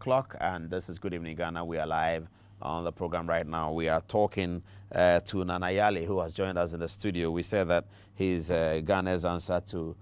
o'clock, and this is Good Evening Ghana. We are live on the program right now. We are talking to Nana Yalley, who has joined us in the studio. We said that he's Ghana's answer to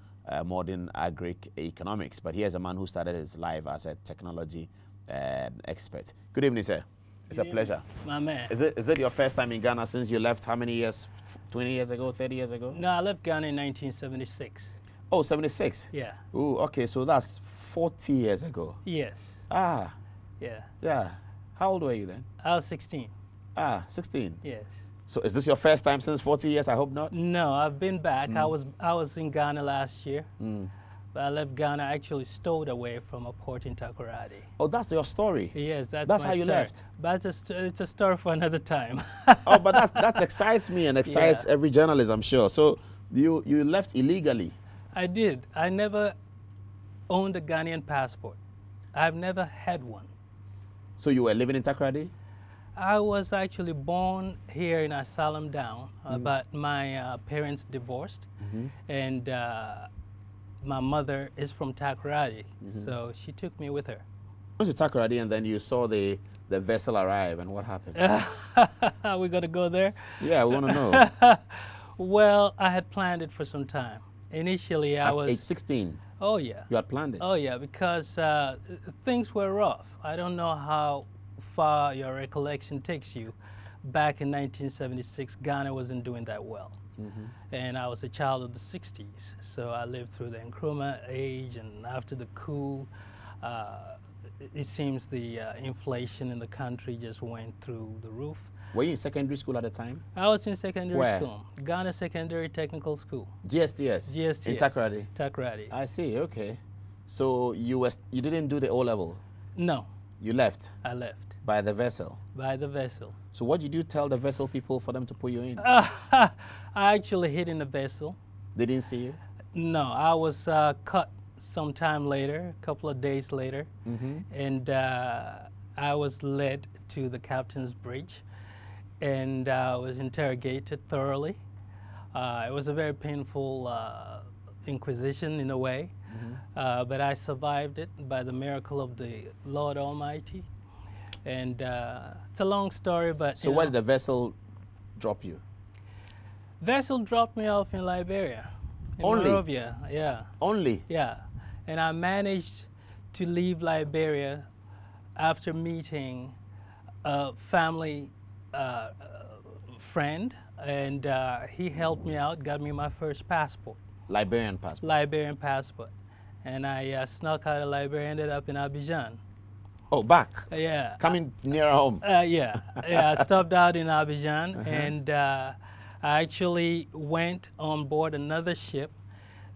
modern agri-economics, but here's a man who started his life as a technology expert. Good evening, sir. It's a pleasure. My man. Is it your first time in Ghana since you left how many years? 20 years ago, 30 years ago? No, I left Ghana in 1976. Oh, 76? Yeah. Ooh, okay, so that's 40 years ago. Yes. Ah. Yeah. Yeah. How old were you then? I was 16. Ah, 16. Yes. So is this your first time since 40 years? I hope not. No, I've been back. I was in Ghana last year. But I left Ghana actually stowed away from a port in Takoradi. Oh, that's your story? Yes, that's my how you story. left? But it's a story for another time. Oh, but that excites me and excites every journalist, I'm sure. So you left illegally? I did. I never owned a Ghanaian passport. I've never had one. So you were living in Takoradi? I was actually born here in Asylum Down, but my parents divorced, and my mother is from Takoradi, so she took me with her. You went to Takoradi and then you saw the vessel arrive, and what happened? We got to go there? Yeah, we want to know. Well, I had planned it for some time. Initially, I was... At age 16? Oh, yeah. You had planned it? Oh, yeah, because things were rough. I don't know how far your recollection takes you. Back in 1976, Ghana wasn't doing that well. And I was a child of the 60s, so I lived through the Nkrumah age, and after the coup, it seems the inflation in the country just went through the roof. Were you in secondary school at the time? I was in secondary Where? school, Ghana Secondary Technical School. GSTS? GSTS. In Takoradi? Takoradi. I see, okay. So you didn't do the O-levels? No. You left? I left. By the vessel? By the vessel. So what did you tell the vessel people for them to put you in? I actually hid in the vessel. They didn't see you? No, I was cut some time later, a couple of days later, and I was led to the captain's bridge, and I was interrogated thoroughly. It was a very painful inquisition in a way, but I survived it by the miracle of the Lord Almighty. And it's a long story, but... So where did the vessel drop you? Vessel dropped me off in Liberia. In Only? Monrovia, yeah. Only? Yeah. And I managed to leave Liberia after meeting a family friend, and he helped me out, got me my first passport. Liberian passport? Liberian passport. And I snuck out of Liberia, ended up in Abidjan. Oh, back? Yeah. Coming nearer home? Yeah. I stopped out in Abidjan, and I actually went on board another ship.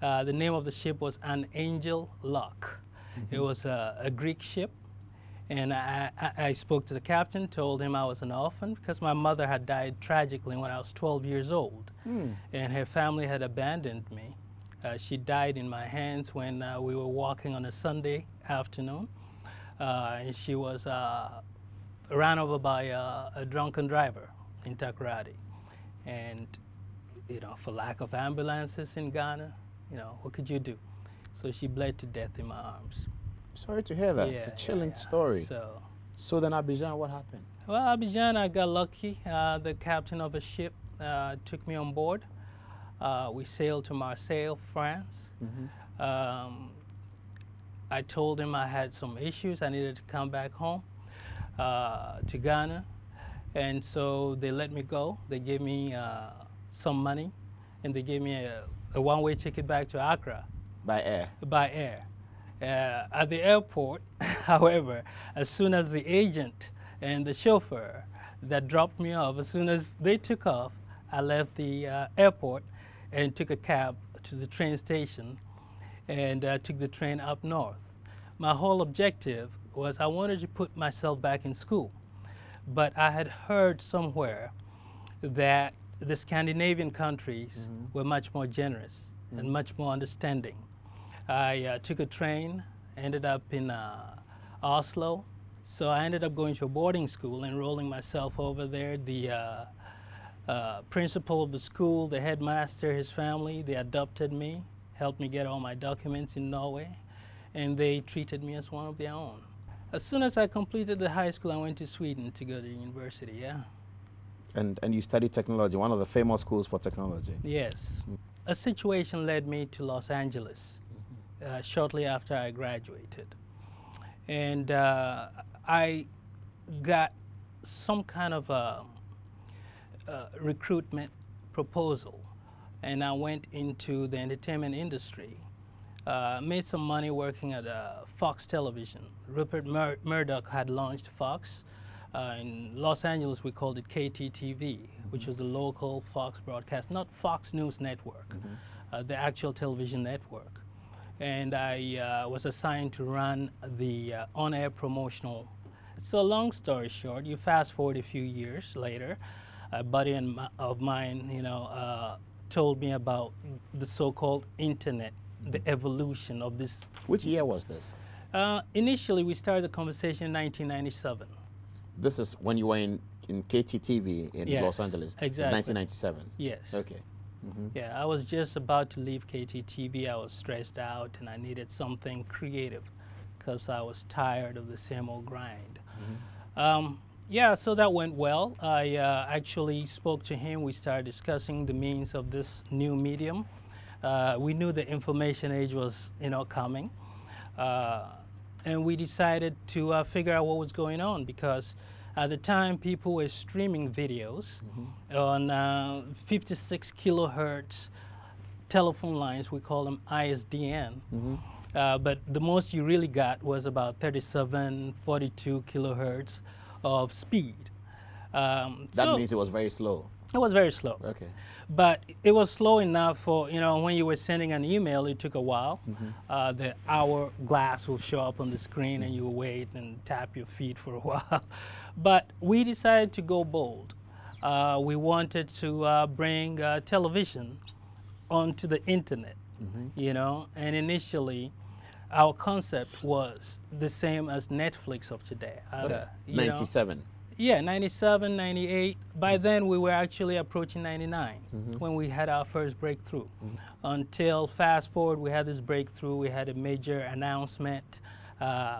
The name of the ship was An Angel Lock. It was a Greek ship, and I spoke to the captain, told him I was an orphan because my mother had died tragically when I was 12 years old, and her family had abandoned me. She died in my hands when we were walking on a Sunday afternoon. And she was ran over by a drunken driver in Takoradi. And, you know, for lack of ambulances in Ghana, you know, what could you do? So she bled to death in my arms. Sorry to hear that. Yeah, it's a chilling yeah. story. So then Abidjan, what happened? Well, Abidjan, I got lucky. The captain of a ship took me on board. We sailed to Marseille, France. I told him I had some issues. I needed to come back home to Ghana. And so they let me go. They gave me some money, and they gave me a one-way ticket back to Accra. By air? By air. At the airport, however, as soon as the agent and the chauffeur that dropped me off, as soon as they took off, I left the airport and took a cab to the train station and took the train up north. My whole objective was I wanted to put myself back in school, but I had heard somewhere that the Scandinavian countries were much more generous and much more understanding. I took a train, ended up in Oslo, so I ended up going to a boarding school, enrolling myself over there. The principal of the school, the headmaster, his family, they adopted me, helped me get all my documents in Norway, and they treated me as one of their own. As soon as I completed the high school, I went to Sweden to go to university, yeah. And you studied technology, one of the famous schools for technology. Yes. A situation led me to Los Angeles shortly after I graduated. And I got some kind of a recruitment proposal, and I went into the entertainment industry. Made some money working at Fox Television. Rupert Murdoch had launched Fox. In Los Angeles, we called it KTTV, which was the local Fox broadcast, not Fox News Network, the actual television network. And I was assigned to run the on-air promotional. So long story short, you fast forward a few years later, a buddy of mine, told me about the so-called internet, the evolution of this. Which year was this? Initially, we started the conversation in 1997. This is when you were in KTTV in Yes, Los Angeles. exactly. It's 1997. Yes. Okay. Yeah, I was just about to leave KTTV. I was stressed out, and I needed something creative because I was tired of the same old grind. Yeah, so that went well. I actually spoke to him. We started discussing the means of this new medium. We knew the information age was, coming. And we decided to figure out what was going on, because at the time people were streaming videos on 56 kilohertz telephone lines. We call them ISDN. But the most you really got was about 37, 42 kilohertz of speed. That means it was very slow. It was very slow. Okay. But it was slow enough for, when you were sending an email, it took a while. The hourglass will show up on the screen and you wait and tap your feet for a while. But we decided to go bold. We wanted to bring television onto the internet, and initially our concept was the same as Netflix of today. 97. Yeah, 97, 98. By then, we were actually approaching 99 when we had our first breakthrough. Until fast forward, we had this breakthrough. We had a major announcement.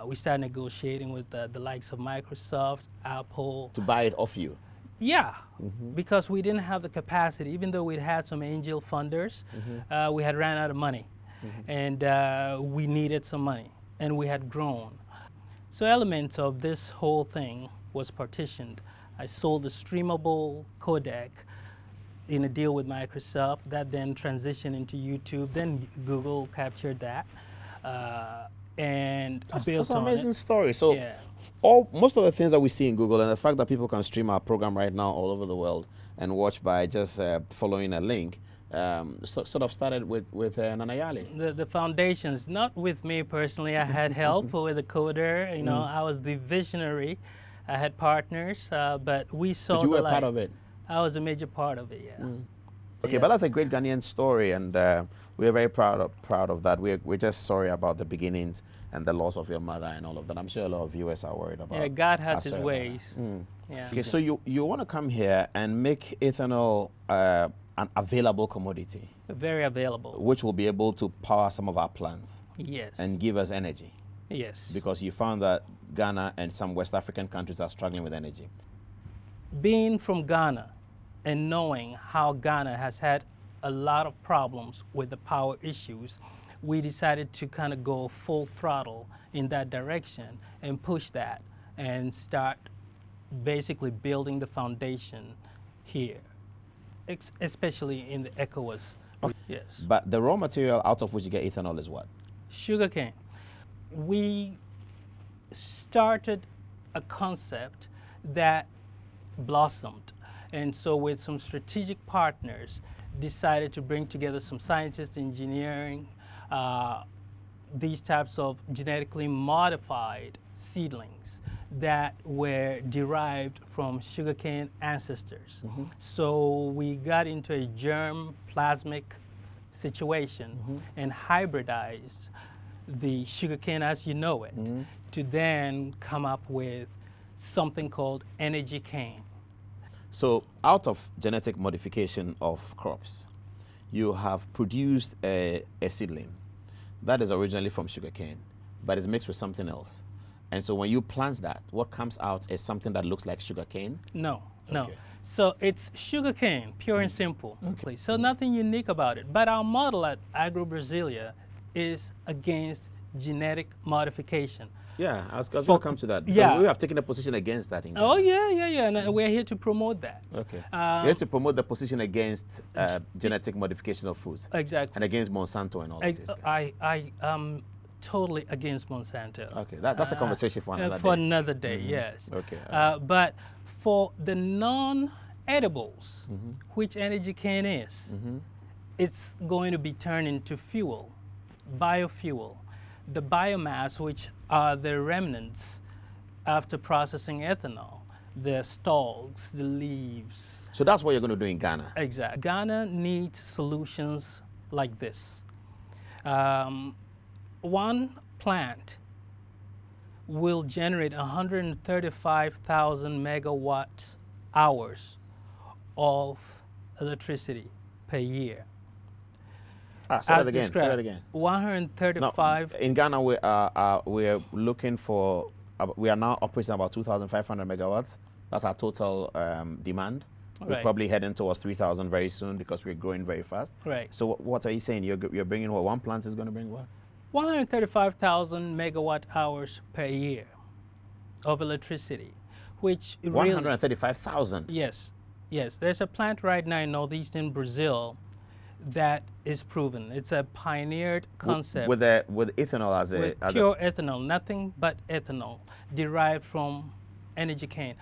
We started negotiating with the likes of Microsoft, Apple. To buy it off you? Yeah, because we didn't have the capacity. Even though we'd had some angel funders, we had ran out of money. And we needed some money. And we had grown. So elements of this whole thing was partitioned. I sold the streamable codec in a deal with Microsoft. That then transitioned into YouTube. Then Google captured that and built on it. That's an amazing story. So yeah. Most of the things that we see in Google, and the fact that people can stream our program right now all over the world and watch by just following a link, sort of started with Nana Yalley. The foundations, not with me personally. I had help with a coder. I was the visionary. I had partners, but we saw. But you the were light. part of it. I was a major part of it. Yeah. Okay, Yeah. but that's a great Ghanaian story, and we're very proud of that. We're just sorry about the beginnings and the loss of your mother and all of that. I'm sure a lot of viewers are worried about. Yeah, God has His sorry about ways. that. Yeah. Okay, so you want to come here and make ethanol an available commodity, Very available. which will be able to power some of our plants Yes. and give us energy, Yes. because you found that Ghana and some West African countries are struggling with energy. Being from Ghana and knowing how Ghana has had a lot of problems with the power issues, we decided to kind of go full throttle in that direction and push that and start basically building the foundation here, especially in the ECOWAS. Okay. Yes. But the raw material out of which you get ethanol is what? Sugarcane. We started a concept that blossomed. And so with some strategic partners, decided to bring together some scientists, engineering, these types of genetically modified seedlings that were derived from sugarcane ancestors. So we got into a germ plasmic situation and hybridized the sugarcane as you know it to then come up with something called energy cane. So out of genetic modification of crops, you have produced a seedling that is originally from sugarcane, but is mixed with something else. And so when you plant that, what comes out is something that looks like sugar cane? No, no. Okay. So it's sugarcane, pure and simple. Okay. So nothing unique about it. But our model at Agro-Brasilia is against genetic modification. Yeah, I was going to come to that. Because Yeah. we have taken a position against that in Ghana. Oh, yeah. And we're here to promote that. Okay. You have to promote the position against genetic modification of foods. Exactly. And against Monsanto and all of this. I am totally against Monsanto. Okay, that's a conversation for another day. For another day, yes. Okay. But for the non-edibles, which energy cane is, it's going to be turned into fuel, biofuel. The biomass, which are the remnants after processing ethanol, the stalks, the leaves. So that's what you're going to do in Ghana? Exactly. Ghana needs solutions like this. One plant will generate 135,000 megawatt hours of electricity per year. Say that again. Say that again. 135. No, in Ghana, we're looking for. We are now operating about 2,500 megawatts. That's our total demand. We're Right. probably heading towards 3,000 very soon because we're growing very fast. Right. So what are you saying? You're bringing what? One plant is going to bring what? 135,000 megawatt hours per year of electricity, which 135,000. Yes. There's a plant right now in northeastern Brazil that is proven. It's a pioneered concept. With ethanol as pure ethanol, nothing but ethanol derived from energy cane.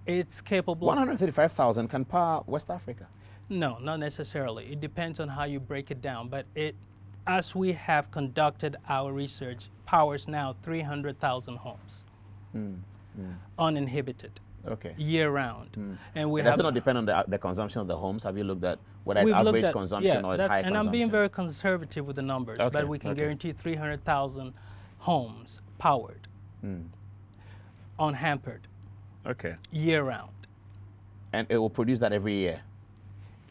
It's capable. 135,000 can power West Africa. No, not necessarily. It depends on how you break it down. But as we have conducted our research, powers now 300,000 homes, uninhibited. Okay. Year round. And does it not depend on the consumption of the homes? Have you looked at whether it's average consumption or it's high consumption? And I'm being very conservative with the numbers, but we can guarantee 300,000 homes powered, unhampered, year round. And it will produce that every year?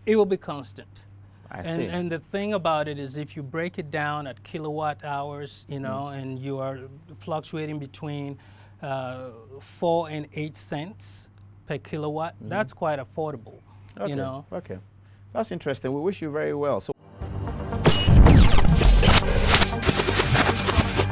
It will be constant. I see. And the thing about it is if you break it down at kilowatt hours, and you are fluctuating between 4 and 8 cents per kilowatt, that's quite affordable, Okay. Okay. That's interesting. We wish you very well. So